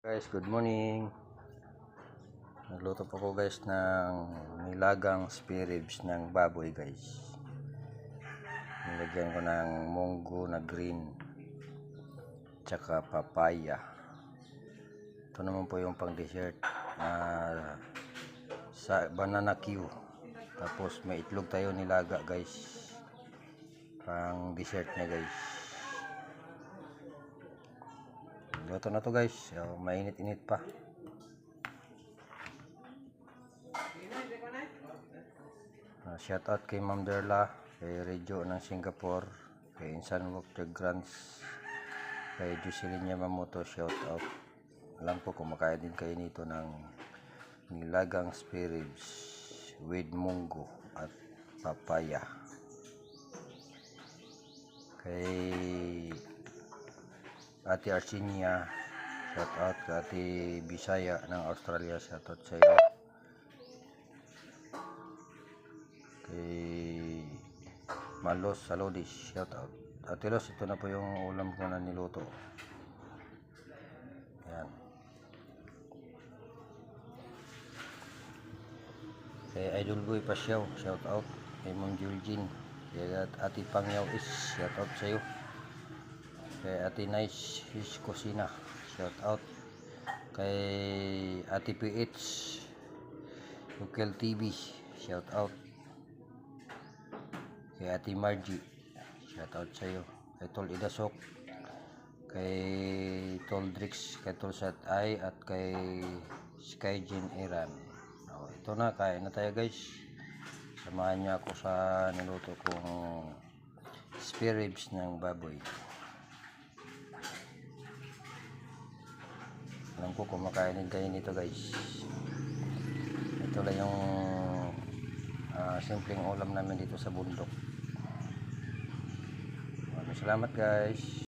Guys, good morning. Nagluto po ko guys ng nilagang spare ribs ng baboy guys. Nilagyan ko ng munggo na green tsaka papaya. Ito naman po yung pang dessert na sa banana Q. Tapos may itlog tayo nilaga guys, pang dessert na guys. Luto na to guys, so, mainit-init pa. Shout out kay Ma'am Derla, kay Rejo ng Singapore, kay Insan Walker Grants, kay Jocelyn Yamamoto, shout out. Alam ko kumakain din kayo nito ng nilagang spare ribs with munggo at papaya. Kay Ate Arsinia, shout out kay Ate Bisaya ng Australia, shout out sa iyo. Kay Malos Salodis, shout out. Ate Los, ito na po yung ulam ko na niluto. Ayan. Kay Idol Boy Pasyaw, shout out. Kay Ma'am Julgin, kay Ate Pangyaw is, shout out sa iyo. Kay Ate Nice Fish Kusina, shout out. Kay Ate PH Local TV, shout out. Kay Ate Margie, shout out sa iyo. Kay Tol Idasok, kay Tol Drix, kay Tol Sat Ay, at kay Skyjin Iran. Ito na, kain na tayo guys. Samahan niyo ako sa niluto kong spare ribs ng baboy. Alam ko kumakain din kayo nito guys. Ito lang yung simpleng ulam namin dito sa bundok. Salamat guys.